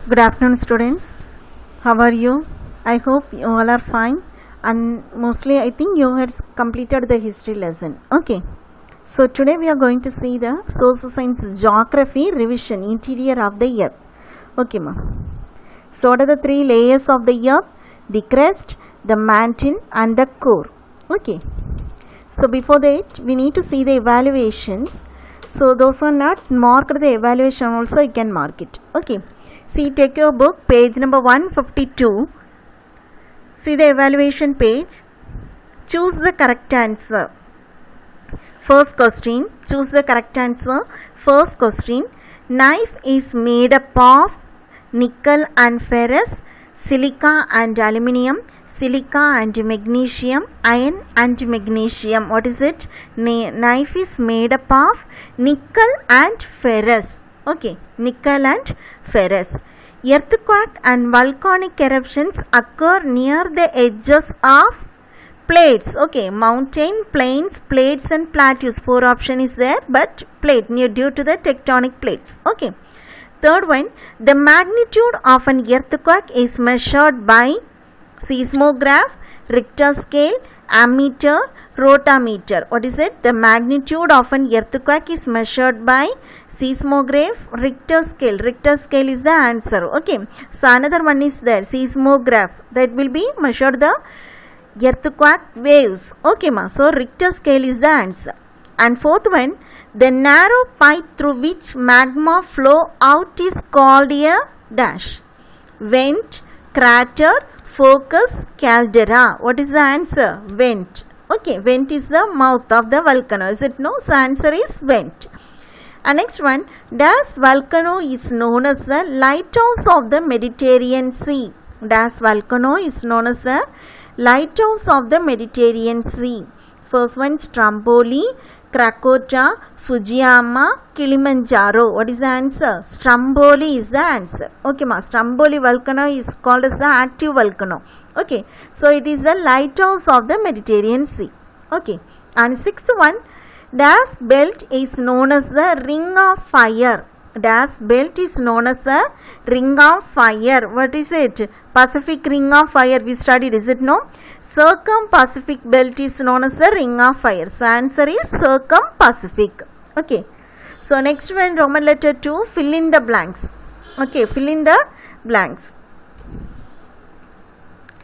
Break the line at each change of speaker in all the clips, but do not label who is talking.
Good afternoon, students. How are you? I hope you all are fine, and mostly I think you have completed the history lesson. Okay. So today we are going to see the social science geography revision, interior of the earth. Okay, ma. So what are the three layers of the earth? The crust, the mantle and the core. Okay. So before that we need to see the evaluations. So those are not marked the evaluation also, you can mark it. Okay. See, take your book, page number 152. See the evaluation page. Choose the correct answer. First question, choose the correct answer. First question, knife is made up of nickel and ferrous, silica and aluminium, silica and magnesium, iron and magnesium. What is it? Knife is made up of nickel and ferrous. Okay, nickel and ferrous. Earthquake and volcanic eruptions occur near the edges of plates. Okay, mountain, plains, plates and plateaus. 4 option is there, but plate near due to the tectonic plates. Okay. Third one, the magnitude of an earthquake is measured by seismograph, Richter scale, ammeter, rotameter. What is it? The magnitude of an earthquake is measured by seismograph, Richter scale. Richter scale is the answer. Okay. So another one is there, seismograph. That will be measured the earthquake waves. Okay, ma. So Richter scale is the answer. And fourth one, the narrow pipe through which magma flow out is called a dash. Vent, crater, focus, caldera. What is the answer? Vent. Okay, vent is the mouth of the volcano. Is it no? So answer is vent. And next one, Das volcano is known as the lighthouse of the Mediterranean Sea. Das volcano is known as the lighthouse of the Mediterranean Sea. First one, Stromboli, Krakatoa, Fujiyama, Kilimanjaro. What is the answer? Stromboli is the answer. Okay, ma. Stromboli volcano is called as the active volcano. Okay, so it is the lighthouse of the Mediterranean Sea. Okay, and sixth one, Das belt is known as the ring of fire. Das belt is known as the ring of fire. What is it? Pacific ring of fire we studied, is it no? Circum-Pacific belt is known as the ring of fire. So answer is Circum-Pacific. Okay. So next one, Roman letter 2, fill in the blanks. Okay, fill in the blanks.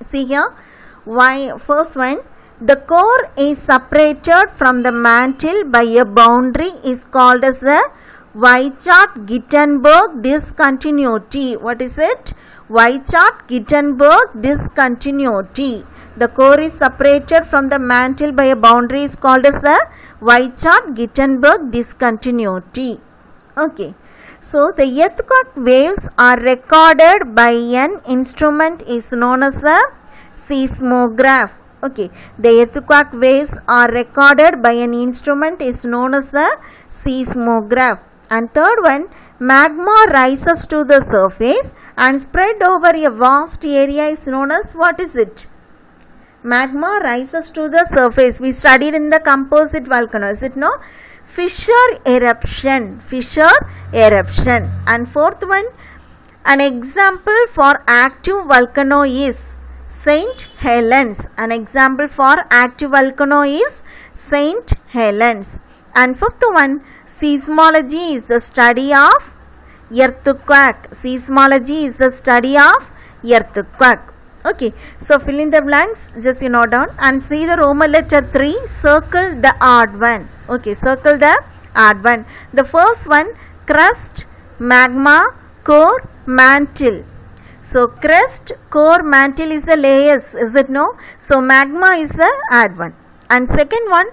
See here, why? First one, the core is separated from the mantle by a boundary is called as the Weizsäcker-Gutenberg discontinuity. What is it? Weizsäcker-Gutenberg discontinuity. The core is separated from the mantle by a boundary is called as the Weizsäcker-Gutenberg discontinuity. Okay. So the earthquake waves are recorded by an instrument is known as the seismograph. Okay. The earthquake waves are recorded by an instrument is known as the seismograph. And third one, magma rises to the surface and spread over a vast area is known as, what is it? Magma rises to the surface. We studied in the composite volcano, is it no? Fissure eruption. Fissure eruption. And fourth one, an example for active volcano is St. Helens. An example for active volcano is St. Helens. And fifth one, seismology is the study of earthquake. Seismology is the study of earthquake. Okay, so fill in the blanks, just you note down and see the Roman letter 3, circle the odd one. Okay, circle the odd one. The first one, crust, magma, core, mantle. So crust, core, mantle is the layers, is it no? So magma is the odd one. And second one,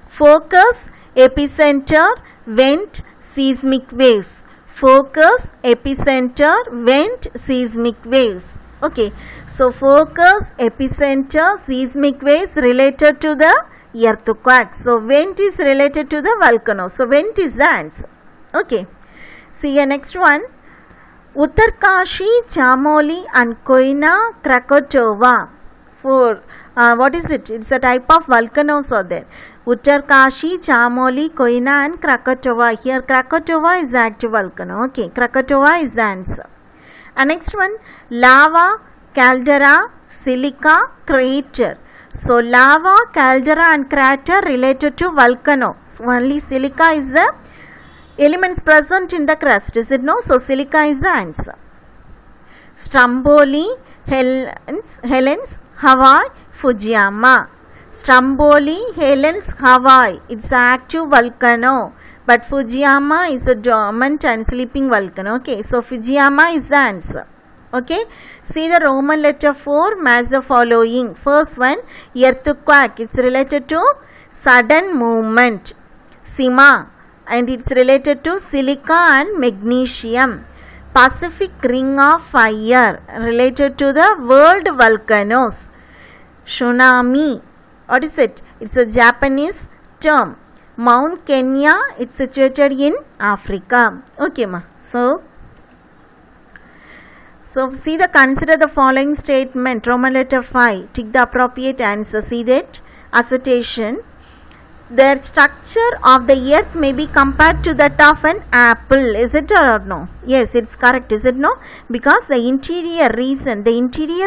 focus, epicenter, vent, seismic waves. Focus, epicenter, vent, seismic waves. Okay, so focus, epicenter, seismic waves related to the earthquake. So vent is related to the volcano. So vent is the answer. Okay, see your next one. Uttarkashi, Chamoli and Koyna, Krakatoa. For what is it? It's a type of volcanoes are there. Uttarkashi, Chamoli, Koyna and Krakatoa. Here Krakatoa is the active volcano. Okay, Krakatoa is the answer. And next one, lava, caldera, silica, crater. So lava, caldera and crater related to volcano. So only silica is the elements present in the crust, is it no? So silica is the answer. Stromboli, Helens, Hawaii, Fujiyama. Stromboli, Helens, Hawaii. It's an active volcano. But Fujiyama is a dormant and sleeping volcano. Okay, so Fujiyama is the answer. Okay, see the Roman letter 4, match the following. First one, earthquake. It's related to sudden movement. Sima, and it's related to silica and magnesium. Pacific ring of fire, related to the world volcanoes. Tsunami, what is it? It's a Japanese term. Mount Kenya, it's situated in Africa. Okay ma. So see the, consider the following statement. Roman letter 5, tick the appropriate answer. See that assertion, the structure of the earth may be compared to that of an apple. Is it or no? Yes, it's correct. Is it no? Because the interior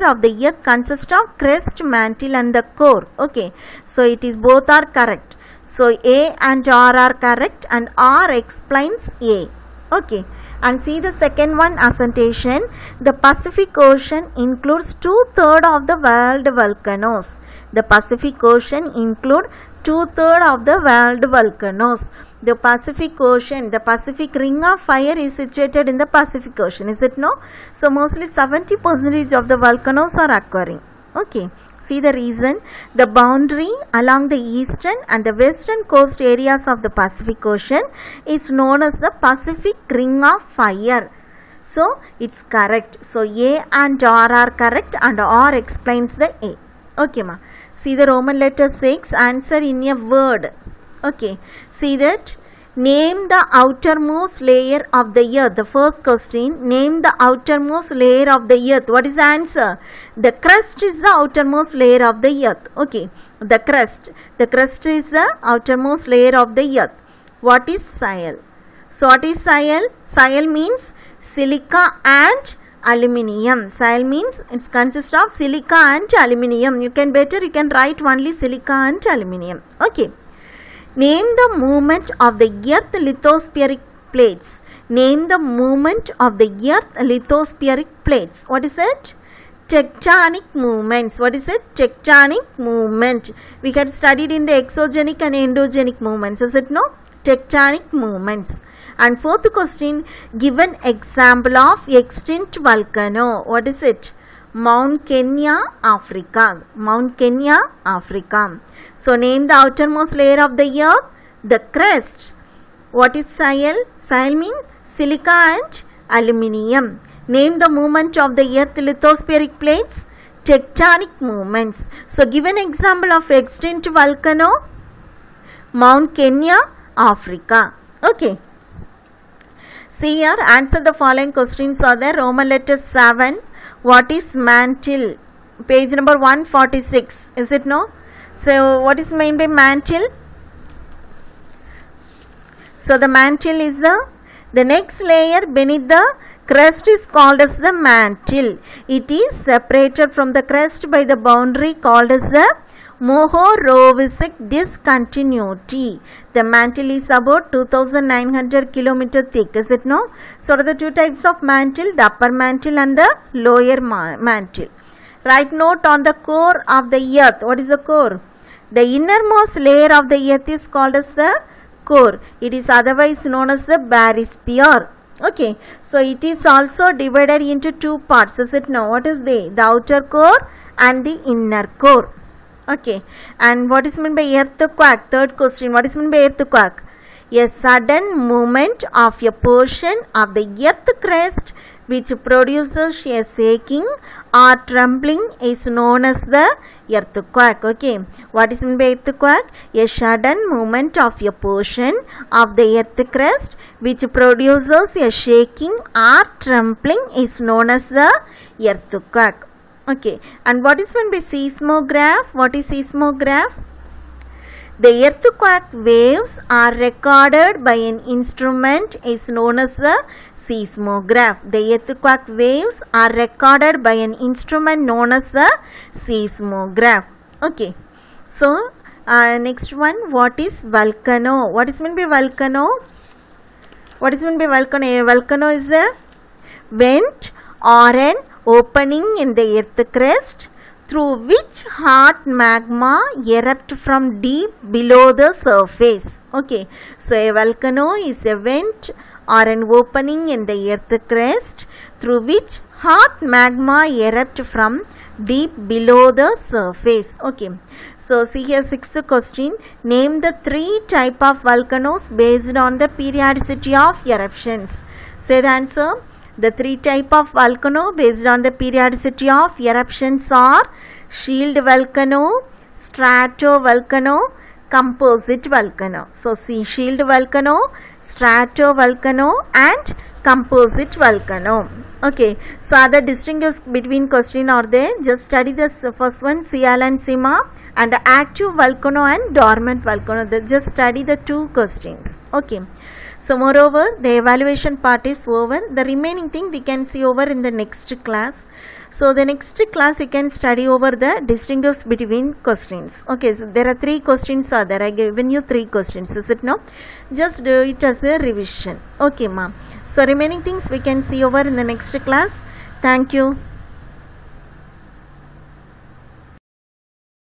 of the earth consists of crust, mantle and the core. Okay, so it is both are correct. So A and R are correct, and R explains A. Okay, and see the second one, assertion. The Pacific Ocean includes 2/3 of the world volcanoes. The Pacific Ocean includes 2/3 of the world volcanoes. The Pacific Ocean, the Pacific Ring of Fire is situated in the Pacific Ocean, is it no? So mostly 70% of the volcanoes are occurring. Okay. See the reason. The boundary along the eastern and the western coast areas of the Pacific Ocean is known as the Pacific Ring of Fire. So it's correct. So A and R are correct, and R explains the A. Okay ma. See the Roman letter 6, answer in a word. Okay, see that. Name the outermost layer of the earth. The first question, name the outermost layer of the earth. What is the answer? The crust is the outermost layer of the earth. Okay, the crust is the outermost layer of the earth. What is soil? So what is soil? Soil means silica and aluminium. Soil means it consists of silica and aluminium. You can write only silica and aluminium. Okay. Name the movement of the earth lithospheric plates. Name the movement of the earth lithospheric plates. What is it? Tectonic movements. What is it? Tectonic movement. We had studied in the exogenic and endogenic movements. Is it no? Tectonic movements. And fourth question, give an example of extinct volcano. What is it? Mount Kenya, Africa. Mount Kenya, Africa. So name the outermost layer of the earth, the crust. What is soil? Soil means silica and aluminium. Name the movement of the earth lithospheric plates, tectonic movements. So give an example of extinct volcano, Mount Kenya, Africa. Okay. See here, answer the following questions are there. Roman letter 7. What is mantle? Page number 146. Is it no? So what is meant by mantle? So the mantle is the next layer beneath the crust is called as the mantle. It is separated from the crust by the boundary called as the Mohorovičić discontinuity. The mantle is about 2900 km thick. Is it no? So are the two types of mantle, the upper mantle and the lower mantle. Write note on the core of the earth. What is the core? The innermost layer of the earth is called as the core. It is otherwise known as the barysphere. Okay, so it is also divided into two parts. Is it no? What is the outer core and the inner core. Okay, and what is meant by earthquake? Third question, what is meant by earthquake? A sudden movement of a portion of the earth crust which produces a shaking or trembling is known as the earthquake. Okay, what is meant by earthquake? A sudden movement of a portion of the earth crust which produces a shaking or trembling is known as the earthquake. Okay, and what is meant by seismograph? What is seismograph? The earthquake waves are recorded by an instrument is known as the seismograph. The earthquake waves are recorded by an instrument known as the seismograph. Okay. So next one, what is volcano? What is meant by volcano? What is meant by volcano? A volcano is a vent or an opening in the earth crust through which hot magma erupt from deep below the surface. Okay, so a volcano is a vent or an opening in the earth crust through which hot magma erupt from deep below the surface. Okay, so see here, sixth question. Name the three type of volcanoes based on the periodicity of eruptions. Say the answer. The three type of volcano based on the periodicity of eruptions are shield volcano, stratovolcano, composite volcano. So see, shield volcano, stratovolcano and composite volcano. Okay, so other distinguish between question are there. Just study this first one, Sial and Sima, and active volcano and dormant volcano. Just study the two questions. Okay. So moreover, the evaluation part is over. The remaining thing we can see over in the next class. So the next class you can study over the distinguish between questions. Okay, so there are three questions are there. I given you three questions, is it no? Just do it as a revision. Okay, ma'am. So remaining things we can see over in the next class. Thank you.